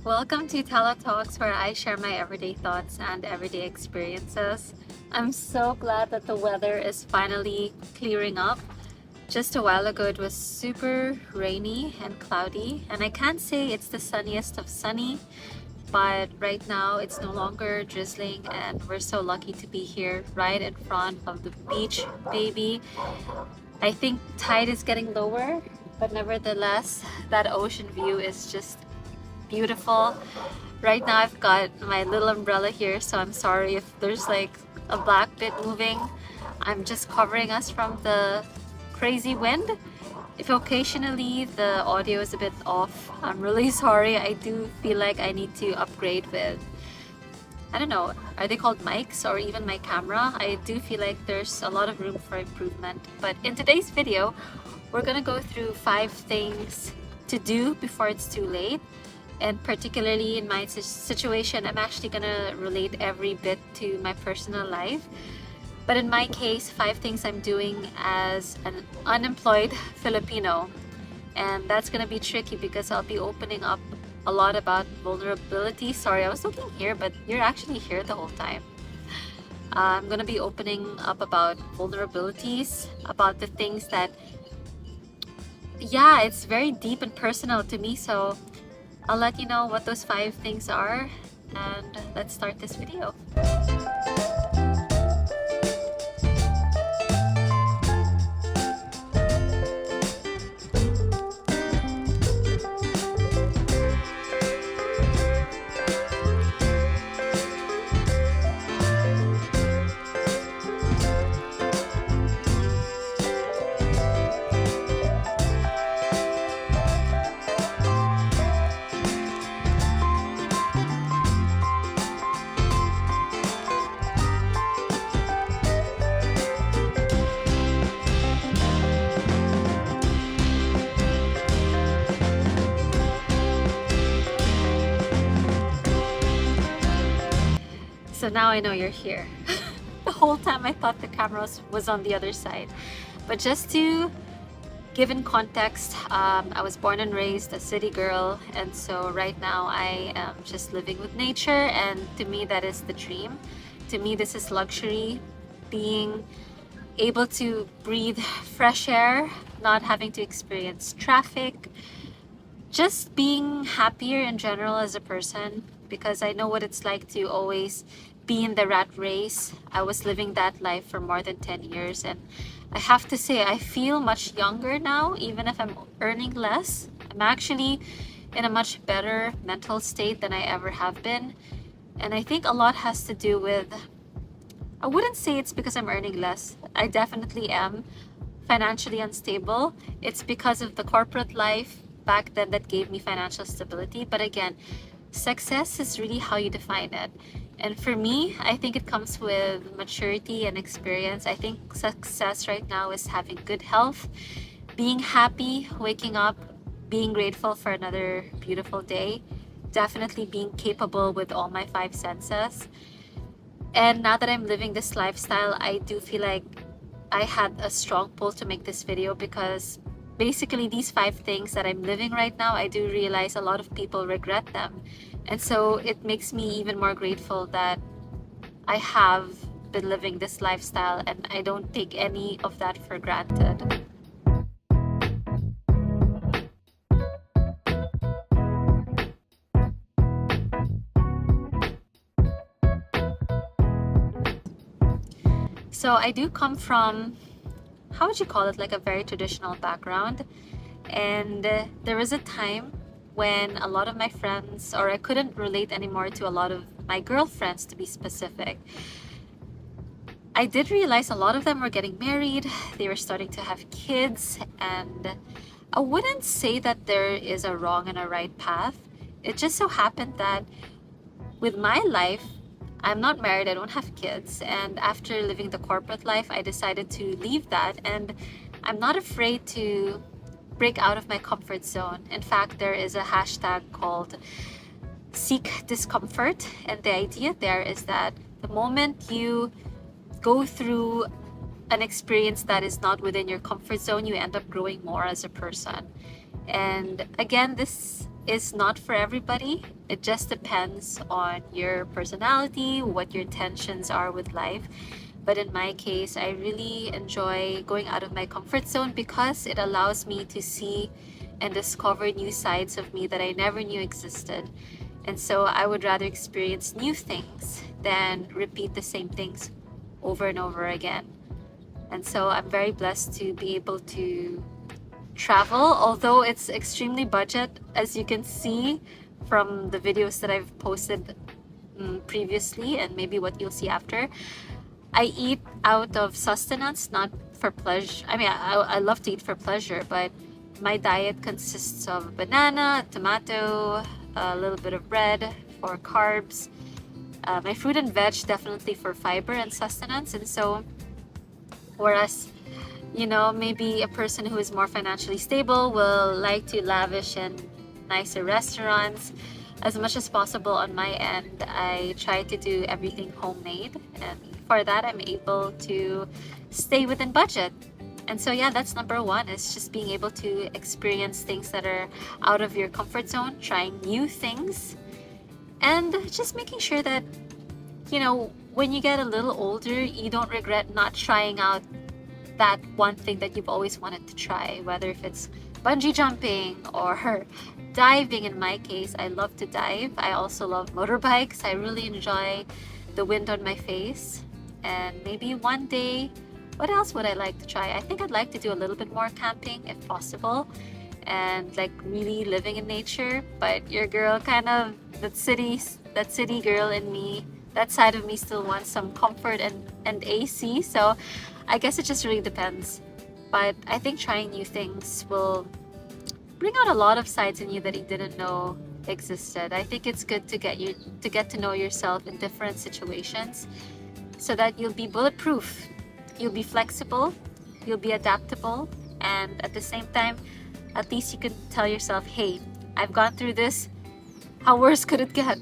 Welcome to Tala Talks, where I share my everyday thoughts and everyday experiences. I'm so glad that the weather is finally clearing up. Just a while ago, it was super rainy and cloudy, and I can't say it's the sunniest of sunny, but right now it's no longer drizzling, and we're so lucky to be here right in front of the beach, baby. I think tide is getting lower, but nevertheless, that ocean view is just beautiful. Right now I've got my little umbrella here, so I'm sorry if there's like a black bit moving. I'm just covering us from the crazy wind. If occasionally the audio is a bit off, I'm really sorry. I do feel like I need to upgrade with, I don't know, are they called mics or even my camera? I do feel like there's a lot of room for improvement. But in today's video, we're gonna go through 5 things to do before it's too late. And particularly in my situation, I'm actually gonna relate every bit to my personal life. But in my case, 5 things I'm doing as an unemployed Filipino. And that's gonna be tricky because I'll be opening up a lot about vulnerability. Sorry, I was looking here, but you're actually here the whole time. I'm gonna be opening up about vulnerabilities, about the things that, yeah, it's very deep and personal to me. So I'll let you know what those 5 things are, and let's start this video. So now I know you're here. The whole time I thought the camera was on the other side. But just to give in context, I was born and raised a city girl, and so right now I am just living with nature, and to me that is the dream. To me this is luxury, being able to breathe fresh air, not having to experience traffic, just being happier in general as a person, because I know what it's like to always be in the rat race. I was living that life for more than 10 years, and I have to say I feel much younger now, even if I'm earning less. I'm actually in a much better mental state than I ever have been. And I think a lot has to do with, I wouldn't say it's because I'm earning less. I definitely am financially unstable. It's because of the corporate life back then that gave me financial stability. But again, success is really how you define it. And for me, I think it comes with maturity and experience. I think success right now is having good health, being happy, waking up, being grateful for another beautiful day, definitely being capable with all my 5 senses. And now that I'm living this lifestyle, I do feel like I had a strong pull to make this video because basically these 5 things that I'm living right now, I do realize a lot of people regret them. And so it makes me even more grateful that I have been living this lifestyle and I don't take any of that for granted. So I do come from, how would you call it, like a very traditional background. And there was a time when a lot of my friends, or I couldn't relate anymore to a lot of my girlfriends to be specific. I did realize a lot of them were getting married, they were starting to have kids, and I wouldn't say that there is a wrong and a right path. It just so happened that with my life, I'm not married, I don't have kids, and after living the corporate life, I decided to leave that, and I'm not afraid to break out of my comfort zone. In fact, there is a hashtag called seek discomfort, and the idea there is that the moment you go through an experience that is not within your comfort zone, you end up growing more as a person. And again, this is not for everybody. It just depends on your personality, what your intentions are with life. But in my case, I really enjoy going out of my comfort zone because it allows me to see and discover new sides of me that I never knew existed. And so I would rather experience new things than repeat the same things over and over again. And so I'm very blessed to be able to travel, although it's extremely budget, as you can see from the videos that I've posted previously and maybe what you'll see after. I eat out of sustenance, not for pleasure. I mean, I love to eat for pleasure, but my diet consists of banana, tomato, a little bit of bread for carbs, my fruit and veg definitely for fiber and sustenance. And so, whereas, you know, maybe a person who is more financially stable will like to lavish in nicer restaurants. As much as possible on my end, I try to do everything homemade, and for that I'm able to stay within budget. And so yeah, that's number one, is just being able to experience things that are out of your comfort zone, trying new things, and just making sure that, you know, when you get a little older, you don't regret not trying out that one thing that you've always wanted to try, whether if it's bungee jumping or diving. In my case, I love to dive. I also love motorbikes. I really enjoy the wind on my face. And maybe one day, what else would I like to try? I think I'd like to do a little bit more camping if possible, and like really living in nature. But your girl, kind of that city girl in me, that side of me still wants some comfort and AC. So I guess it just really depends. But I think trying new things will bring out a lot of sides in you that you didn't know existed. I think it's good to get to know yourself in different situations so that you'll be bulletproof. You'll be flexible, you'll be adaptable, and at the same time, at least you can tell yourself, hey, I've gone through this. How worse could it get?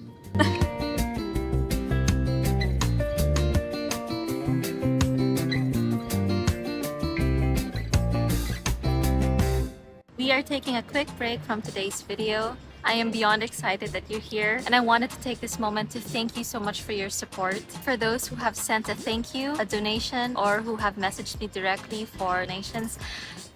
We are taking a quick break from today's video. I am beyond excited that you're here, and I wanted to take this moment to thank you so much for your support. For those who have sent a thank you, a donation, or who have messaged me directly for donations,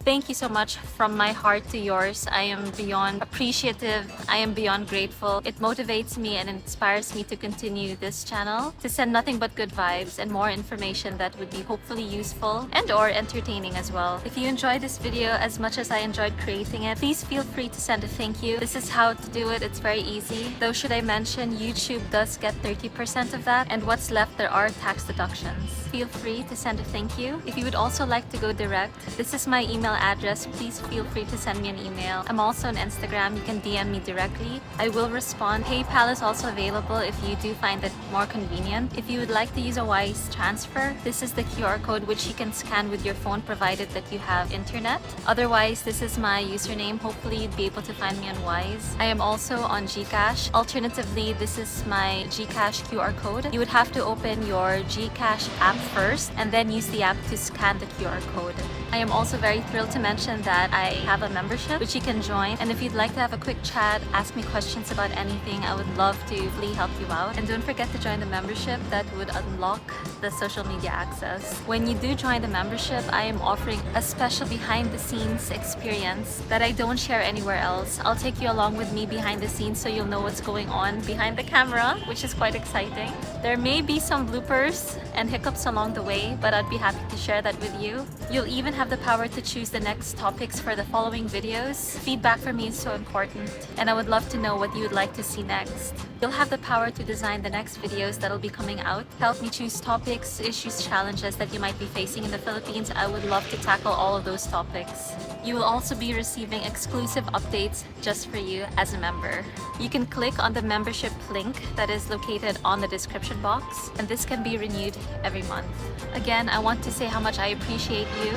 thank you so much from my heart to yours. I am beyond appreciative. I am beyond grateful. It motivates me and inspires me to continue this channel, to send nothing but good vibes and more information that would be hopefully useful and or entertaining as well. If you enjoyed this video as much as I enjoyed creating it, please feel free to send a thank you. This is how to do it. It's very easy. Though should I mention, YouTube does get 30% of that, and what's left, there are tax deductions. Feel free to send a thank you. If you would also like to go direct, this is my email address. Please feel free to send me an email. I'm also on Instagram. You can DM me directly. I will respond. PayPal is also available if you do find it more convenient. If you would like to use a Wise transfer, this is the QR code which you can scan with your phone provided that you have internet. Otherwise, this is my username. Hopefully you'd be able to find me on Wise. I am also on Gcash. Alternatively, this is my Gcash QR code. You would have to open your Gcash app first and then use the app to scan the QR code. I am also very thrilled to mention that I have a membership which you can join, and if you'd like to have a quick chat, ask me questions about anything, I would love to really help you out. And don't forget to join the membership. That would unlock the social media access. When you do join the membership, I am offering a special behind the scenes experience that I don't share anywhere else. I'll take you along with me behind the scenes so you'll know what's going on behind the camera, which is quite exciting. There may be some bloopers and hiccups along the way, but I'd be happy to share that with you. You'll even have the power to choose the next topics for the following videos. Feedback for me is so important, and I would love to know what you would like to see next. You'll have the power to design the next videos that'll be coming out. Help me choose topics, issues, challenges that you might be facing in the Philippines. I would love to tackle all of those topics. You will also be receiving exclusive updates just for you as a member. You can click on the membership link that is located on the description box, and this can be renewed every month. Again, I want to say how much I appreciate you.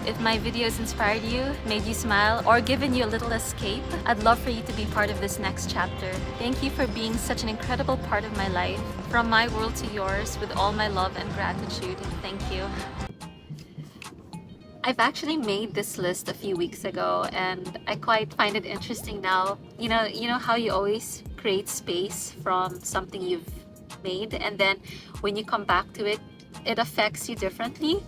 If my videos inspired you, made you smile, or given you a little escape, I'd love for you to be part of this next chapter. Thank you for being such an incredible part of my life. From my world to yours, with all my love and gratitude. Thank you. I've actually made this list a few weeks ago, and I quite find it interesting now. You know how you always create space from something you've made, and then when you come back to it, it affects you differently.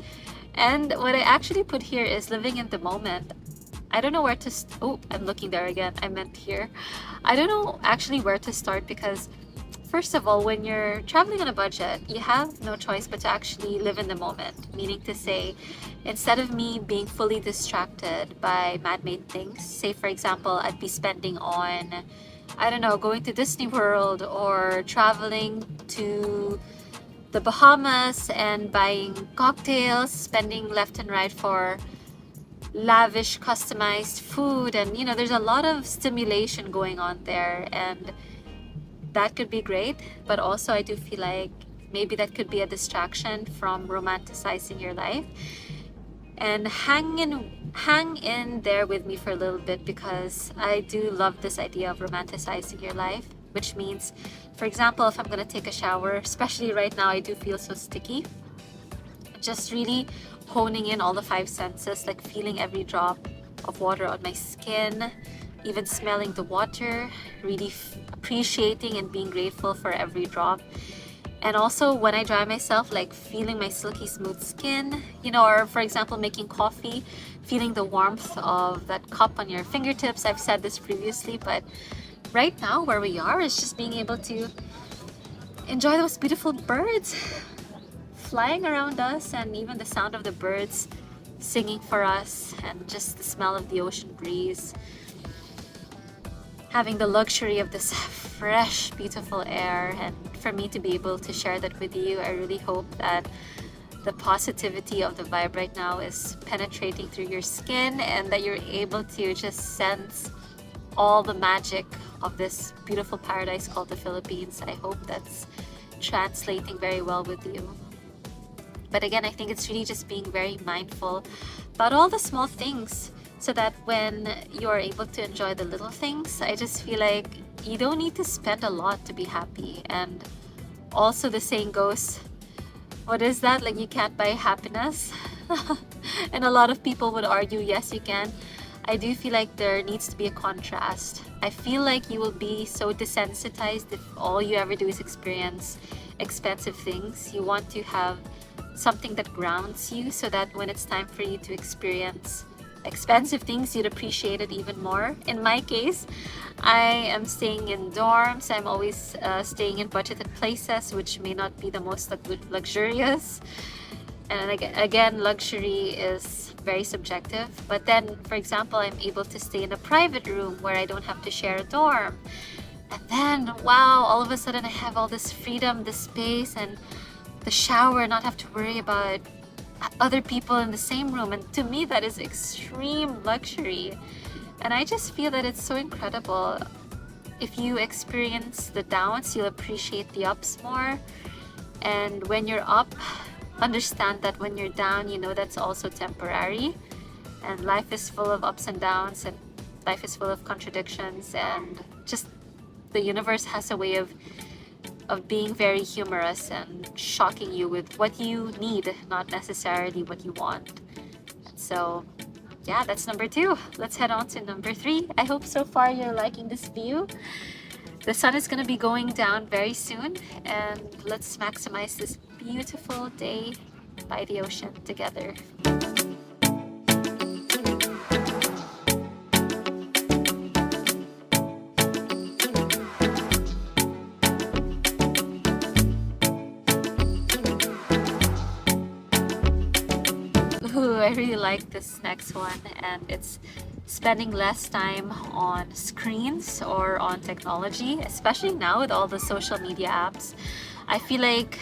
And what I actually put here is living in the moment. I don't know where to oh, I'm looking there again. I meant here. I don't know actually where to start because first of all, when you're traveling on a budget, you have no choice but to actually live in the moment. Meaning to say, instead of me being fully distracted by man-made things, say for example, I'd be spending on, I don't know, going to Disney World or traveling to the Bahamas and buying cocktails, spending left and right for lavish customized food, and there's a lot of stimulation going on there, and that could be great, but also I do feel like maybe that could be a distraction from romanticizing your life. And hang in there with me for a little bit because I do love this idea of romanticizing your life, which means, for example, if I'm going to take a shower, especially right now I do feel so sticky, just really honing in all the five senses, like feeling every drop of water on my skin, even smelling the water, really appreciating and being grateful for every drop. And also when I dry myself, like feeling my silky smooth skin, or for example, making coffee, feeling the warmth of that cup on your fingertips. I've said this previously, but right now where we are is just being able to enjoy those beautiful birds flying around us, and even the sound of the birds singing for us, and just the smell of the ocean breeze. Having the luxury of this fresh, beautiful air, and for me to be able to share that with you, I really hope that the positivity of the vibe right now is penetrating through your skin and that you're able to just sense all the magic of this beautiful paradise called the Philippines. I hope that's translating very well with you. But again, I think it's really just being very mindful about all the small things so that when you're able to enjoy the little things, I just feel like you don't need to spend a lot to be happy. And also the saying goes, what is that? Like you can't buy happiness? And a lot of people would argue, yes, you can. I do feel like there needs to be a contrast. I feel like you will be so desensitized if all you ever do is experience expensive things. You want to have something that grounds you so that when it's time for you to experience expensive things, you'd appreciate it even more. In my case, I am staying in dorms. I'm always staying in budgeted places, which may not be the most luxurious. And again, luxury is very subjective. But then, for example, I'm able to stay in a private room where I don't have to share a dorm. And then, wow, all of a sudden I have all this freedom, this space, and the shower, not have to worry about other people in the same room. And to me, that is extreme luxury. And I just feel that it's so incredible. If you experience the downs, you'll appreciate the ups more. And when you're up, understand that when you're down, that's also temporary. And life is full of ups and downs, and life is full of contradictions, and just the universe has a way of being very humorous and shocking you with what you need, not necessarily what you want. So yeah, that's number 2. Let's head on to number 3. I hope so far you're liking this view. The sun is going to be going down very soon, and let's maximize this beautiful day by the ocean together. Ooh, I really like this next one, and it's spending less time on screens or on technology, especially now with all the social media apps. I feel like,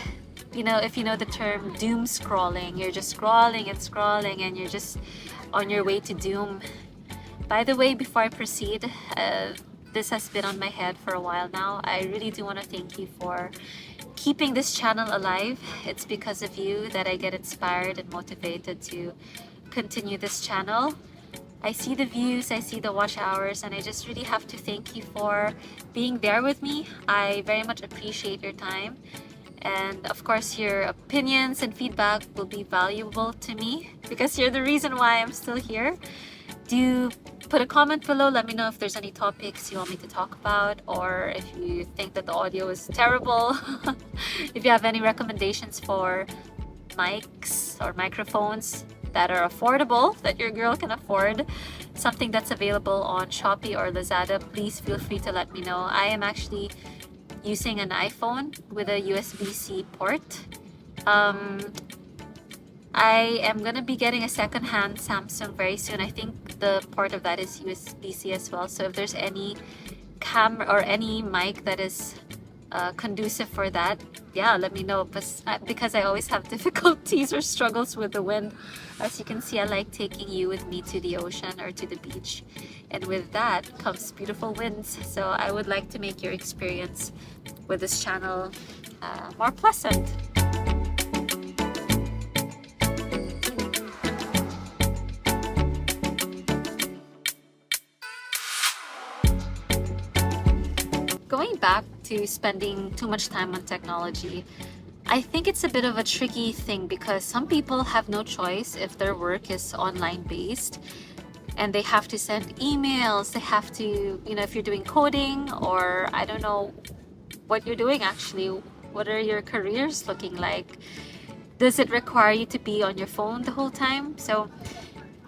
if you know the term doom scrolling, you're just scrolling and scrolling and you're just on your way to doom. By the way, before I proceed, this has been on my head for a while now. I really do want to thank you for keeping this channel alive. It's because of you that I get inspired and motivated to continue this channel. I see the views, I see the watch hours, and I just really have to thank you for being there with me. I very much appreciate your time. And of course, your opinions and feedback will be valuable to me because you're the reason why I'm still here. Do put a comment below. Let me know if there's any topics you want me to talk about, or if you think that the audio is terrible. If you have any recommendations for mics or microphones that are affordable, that your girl can afford, something that's available on Shopee or Lazada, please feel free to let me know. I am actually using an iPhone with a USB-C port. I am gonna be getting a second-hand Samsung very soon. I think the port of that is USB-C as well. So if there's any camera or any mic that is conducive for that, yeah, let me know. Because I always have difficulties or struggles with the wind. As you can see, I like taking you with me to the ocean or to the beach, and with that comes beautiful winds. So I would like to make your experience with this channel more pleasant. Going back to spending too much time on technology, I think it's a bit of a tricky thing because some people have no choice if their work is online based and they have to send emails, they have to, you know, if you're doing coding or I don't know what you're doing actually, what are your careers looking like? Does it require you to be on your phone the whole time? So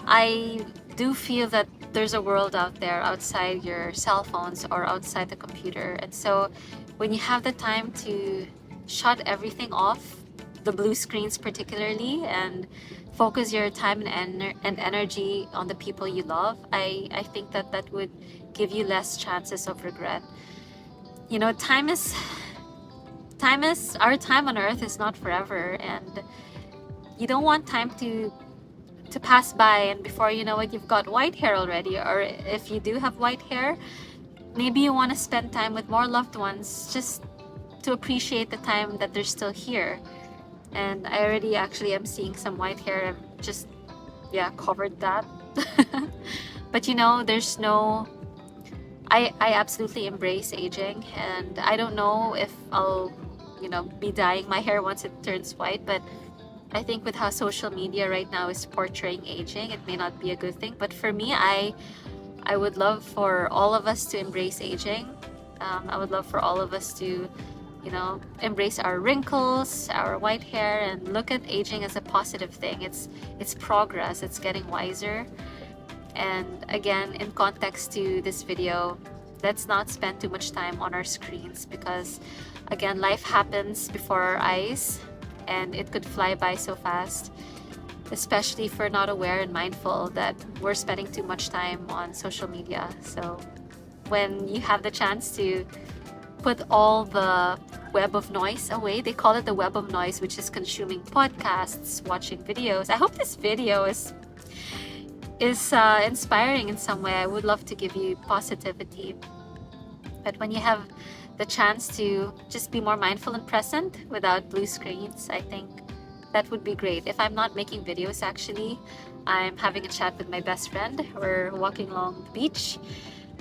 I do feel that there's a world out there outside your cell phones or outside the computer. And so when you have the time to shut everything off, the blue screens particularly, and focus your time and energy on the people you love, I think that would give you less chances of regret. You know, our time on earth is not forever, and you don't want time to pass by and before you know it, you've got white hair already. Or if you do have white hair, maybe you want to spend time with more loved ones just to appreciate the time that they're still here. And I already actually am seeing some white hair. I've just, yeah, covered that. But you know, there's no, I absolutely embrace aging, and I don't know if I'll, you know, be dyeing my hair once it turns white, but I think with how social media right now is portraying aging, it may not be a good thing. But for me, I would love for all of us to embrace aging. I would love for all of us to, you know, embrace our wrinkles, our white hair, and look at aging as a positive thing. It's progress, it's getting wiser. And again, in context to this video, let's not spend too much time on our screens because, again, life happens before our eyes. And it could fly by so fast, especially if we're not aware and mindful that we're spending too much time on social media. So when you have the chance to put all the web of noise away, they call it the web of noise, which is consuming podcasts, watching videos. I hope this video is inspiring in some way. I would love to give you positivity. But when you have the chance to just be more mindful and present without blue screens, I think that would be great. If I'm not making videos, actually, I'm having a chat with my best friend. We're walking along the beach.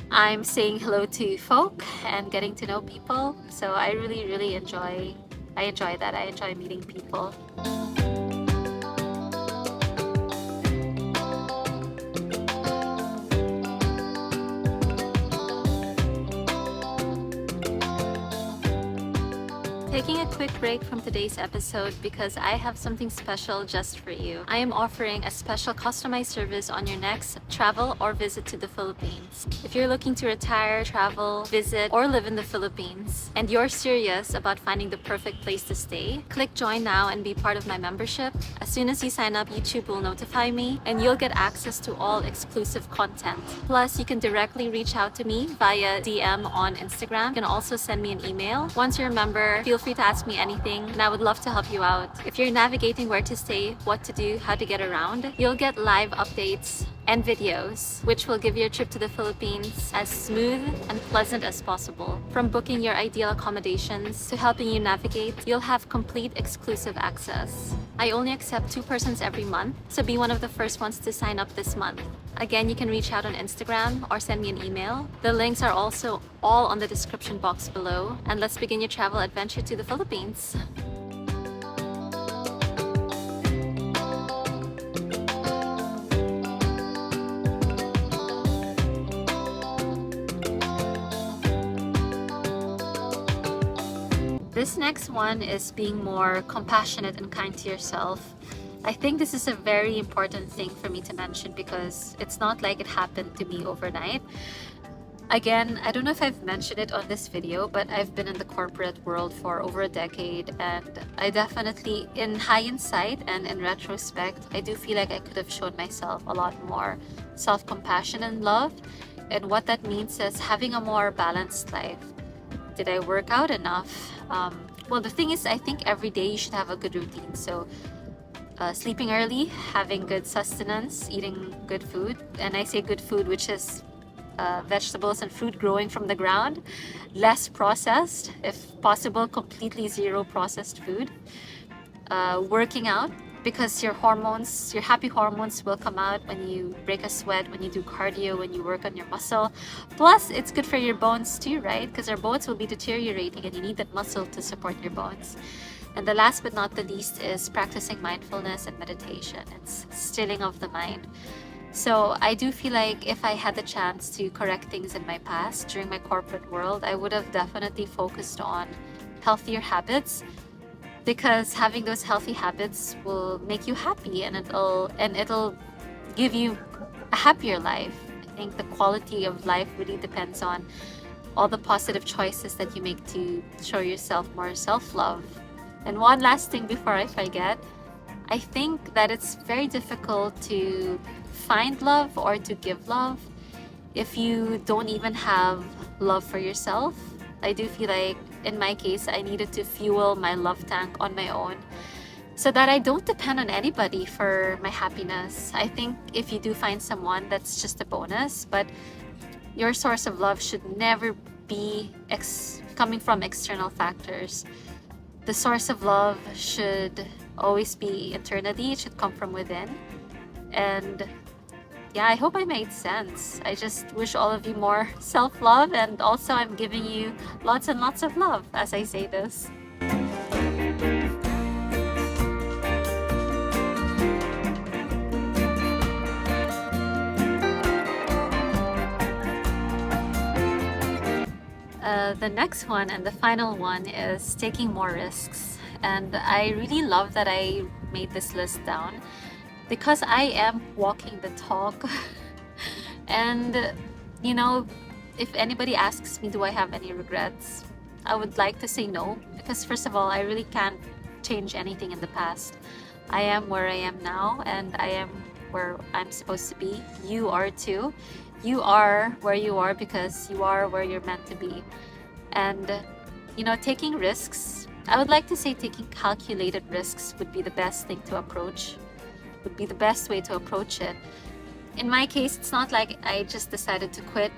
I'm saying hello to folk and getting to know people. So I really enjoy that. I enjoy meeting people. Taking a quick break from today's episode because I have something special just for you. I am offering a special customized service on your next travel or visit to the Philippines. If you're looking to retire, travel, visit, or live in the Philippines, and you're serious about finding the perfect place to stay, click join now and be part of my membership. As soon as you sign up, YouTube will notify me and you'll get access to all exclusive content. Plus, you can directly reach out to me via DM on Instagram. You can also send me an email. Once you're a member, feel free to ask me anything and I would love to help you out. If you're navigating where to stay, what to do, how to get around, you'll get live updates and videos, which will give your trip to the Philippines as smooth and pleasant as possible. From booking your ideal accommodations to helping you navigate, you'll have complete exclusive access. I only accept 2 persons every month, so be one of the first ones to sign up this month. Again, you can reach out on Instagram or send me an email. The links are also all on the description box below. And let's begin your travel adventure to the Philippines. This next one is being more compassionate and kind to yourself. I think this is a very important thing for me to mention because it's not like it happened to me overnight. Again, I don't know if I've mentioned it on this video, but I've been in the corporate world for over a decade, and I definitely, in hindsight and in retrospect, I do feel like I could have shown myself a lot more self-compassion and love. And what that means is having a more balanced life. Did I work out enough? Well, the thing is, I think every day you should have a good routine. So sleeping early, having good sustenance, eating good food. And I say good food, which is vegetables and fruit growing from the ground, less processed, if possible, completely zero processed food. Working out, because your hormones, your happy hormones will come out when you break a sweat, when you do cardio, when you work on your muscle. Plus, it's good for your bones too, right? Because our bones will be deteriorating and you need that muscle to support your bones. And the last but not the least is practicing mindfulness and meditation. It's stilling of the mind. So I do feel like if I had the chance to correct things in my past during my corporate world, I would have definitely focused on healthier habits, because having those healthy habits will make you happy, and it'll give you a happier life. I think the quality of life really depends on all the positive choices that you make to show yourself more self-love. And one last thing before I forget, I think that it's very difficult to find love or to give love if you don't even have love for yourself. I do feel like in my case, I needed to fuel my love tank on my own so that I don't depend on anybody for my happiness. I think if you do find someone, that's just a bonus, but your source of love should never be coming from external factors. The source of love should always be internally. It should come from within. And yeah, I hope I made sense. I just wish all of you more self-love, and also I'm giving you lots and lots of love as I say this. The next one and the final one is taking more risks. And I really love that I made this list down, because I am walking the talk. And you know, if anybody asks me, do I have any regrets? I would like to say no, because first of all, I really can't change anything in the past. I am where I am now, and I am where I'm supposed to be. You are too. You are where you are because you are where you're meant to be. And you know, taking risks, I would like to say taking calculated risks would be the best thing to approach, would be the best way to approach it. In my case, it's not like I just decided to quit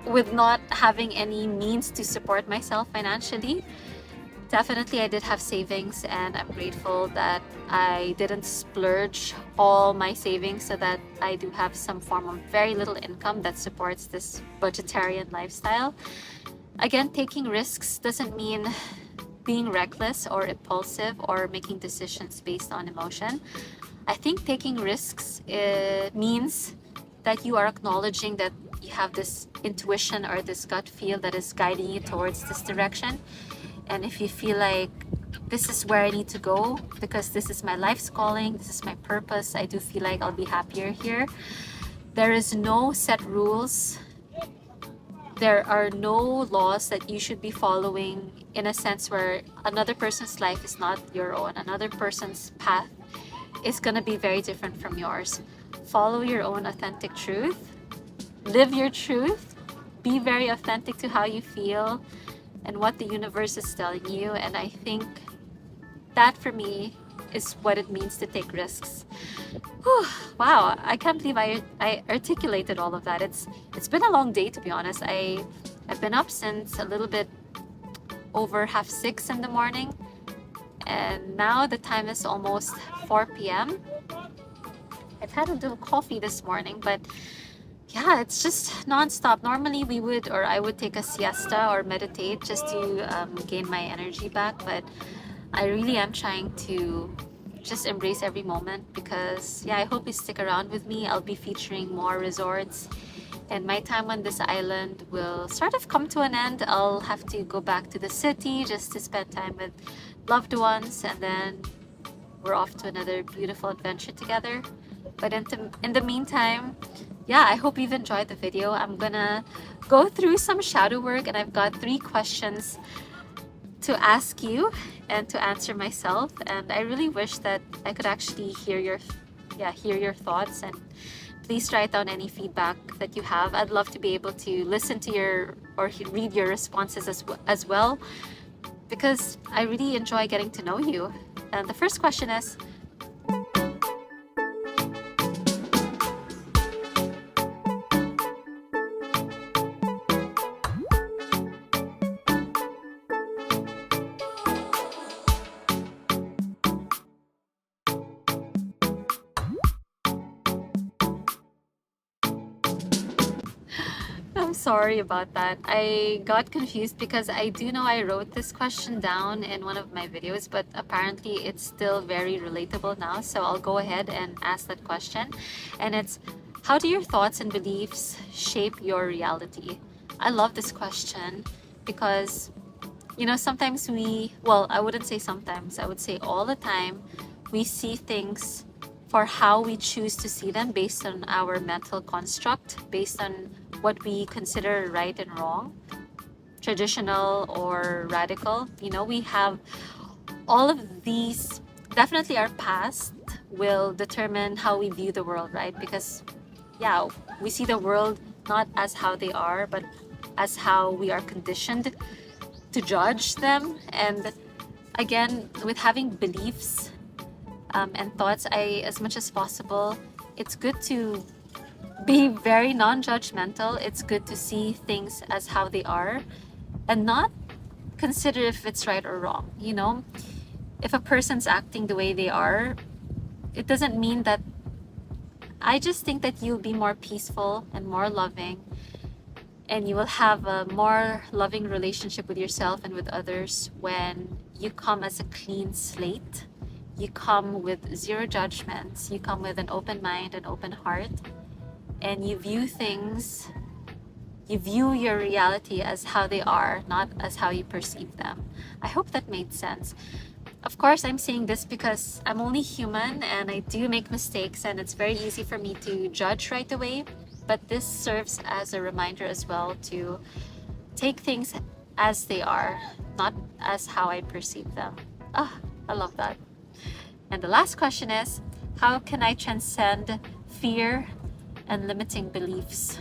with not having any means to support myself financially. Definitely, I did have savings, and I'm grateful that I didn't splurge all my savings, so that I do have some form of very little income that supports this vegetarian lifestyle. Again, taking risks doesn't mean being reckless or impulsive or making decisions based on emotion. I think taking risks means that you are acknowledging that you have this intuition or this gut feel that is guiding you towards this direction. And if you feel like this is where I need to go because this is my life's calling, this is my purpose, I do feel like I'll be happier here. There is no set rules. There are no laws that you should be following, in a sense where another person's life is not your own. Another person's path is going to be very different from yours. Follow your own authentic truth. Live your truth. Be very authentic to how you feel and what the universe is telling you. And I think that for me is what it means to take risks. Whew, wow, I can't believe I articulated all of that. It's been a long day, to be honest. I've been up since a little bit over 5:30 in the morning, and now the time is almost 4 p.m. I've had a little coffee this morning, but yeah, it's just non-stop. Normally I would take a siesta or meditate just to gain my energy back, but I really am trying to just embrace every moment, because yeah, I hope you stick around with me. I'll be featuring more resorts and my time on this island will sort of come to an end. I'll have to go back to the city just to spend time with loved ones, and then we're off to another beautiful adventure together. But in the meantime, yeah, I hope you've enjoyed the video. I'm gonna go through some shadow work, and I've got 3 questions to ask you and to answer myself, and I really wish that I could actually hear your thoughts, and please write down any feedback that you have. I'd love to be able to listen to your or read your responses as well, because I really enjoy getting to know you. And the first question is, I'm sorry about that. I got confused because I do know I wrote this question down in one of my videos, but apparently it's still very relatable now. So I'll go ahead and ask that question. And it's, how do your thoughts and beliefs shape your reality? I love this question because, sometimes I wouldn't say sometimes, I would say all the time, we see things for how we choose to see them based on our mental construct, based on what we consider right and wrong, traditional or radical. We have all of these. Definitely our past will determine how we view the world, right? Because yeah, we see the world not as how they are, but as how we are conditioned to judge them. And again, with having beliefs and thoughts, as much as possible, it's good to be very non-judgmental. It's good to see things as how they are and not consider if it's right or wrong. If a person's acting the way they are, it doesn't mean that. I just think that you'll be more peaceful and more loving, and you will have a more loving relationship with yourself and with others when you come as a clean slate. You come with 0 judgments. You come with an open mind, an open heart, and you view your reality as how they are, not as how you perceive them. I hope that made sense. Of course, I'm saying this because I'm only human and I do make mistakes, and it's very easy for me to judge right away. But this serves as a reminder as well to take things as they are, not as how I perceive them. I love that. And the last question is, how can I transcend fear and limiting beliefs?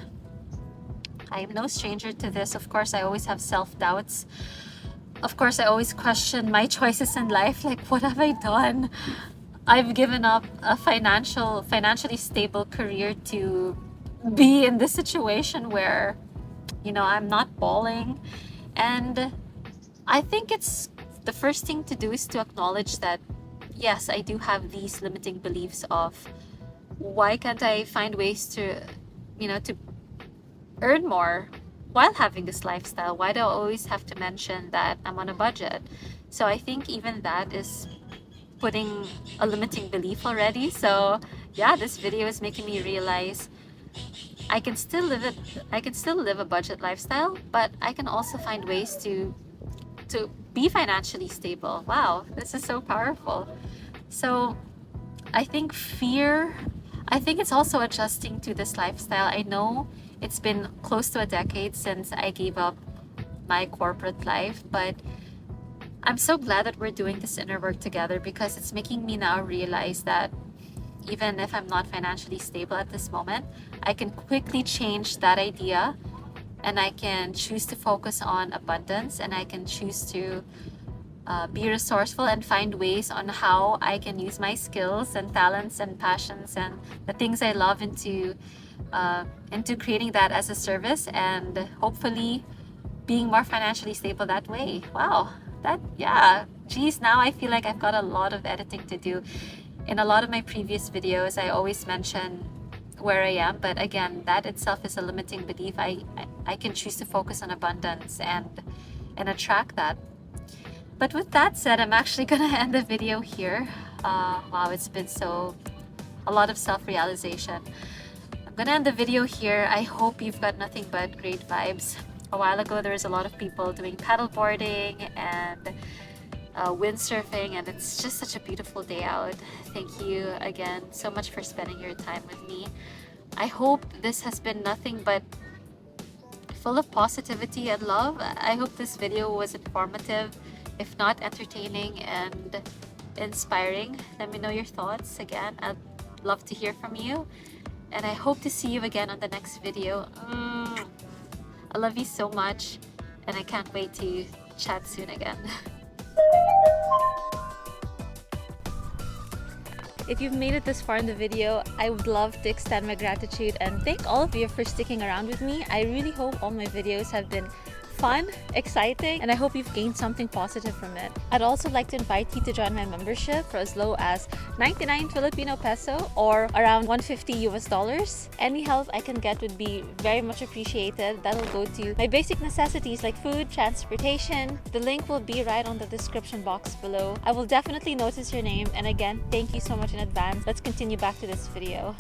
I am no stranger to this. Of course, I always have self-doubts. Of course, I always question my choices in life. Like, what have I done? I've given up a financially stable career to be in this situation where, I'm not balling. And I think it's the first thing to do is to acknowledge that, yes, I do have these limiting beliefs of, why can't I find ways to earn more while having this lifestyle? Why do I always have to mention that I'm on a budget? So I think even that is putting a limiting belief already. So yeah, this video is making me realize I can still live a budget lifestyle, but I can also find ways to be financially stable. Wow, this is so powerful. So I think it's also adjusting to this lifestyle. I know it's been close to a decade since I gave up my corporate life, but I'm so glad that we're doing this inner work together, because it's making me now realize that even if I'm not financially stable at this moment, I can quickly change that idea, and I can choose to focus on abundance, and I can choose to be resourceful and find ways on how I can use my skills and talents and passions and the things I love into creating that as a service, and hopefully being more financially stable that way. Wow, geez, now I feel like I've got a lot of editing to do. In a lot of my previous videos, I always mention where I am, but again, that itself is a limiting belief. I can choose to focus on abundance and attract that. But with that said, I'm actually gonna end the video here. Wow, it's been a lot of self-realization. I'm gonna end the video here. I hope you've got nothing but great vibes. A while ago, there was a lot of people doing paddleboarding and windsurfing, and it's just such a beautiful day out. Thank you again so much for spending your time with me. I hope this has been nothing but full of positivity and love. I hope this video was informative, if not entertaining and inspiring. Let me know your thoughts. Again, I'd love to hear from you, and I hope to see you again on the next video. I love you so much, and I can't wait to chat soon again. If you've made it this far in the video, I would love to extend my gratitude and thank all of you for sticking around with me. I really hope all my videos have been fun, exciting, and I hope you've gained something positive from it. I'd also like to invite you to join my membership for as low as 99 Filipino peso or around $150 US. Any help I can get would be very much appreciated. That'll go to my basic necessities like food, transportation. The link will be right on the description box below. I will definitely notice your name, and again, thank you so much in advance. Let's continue back to this video.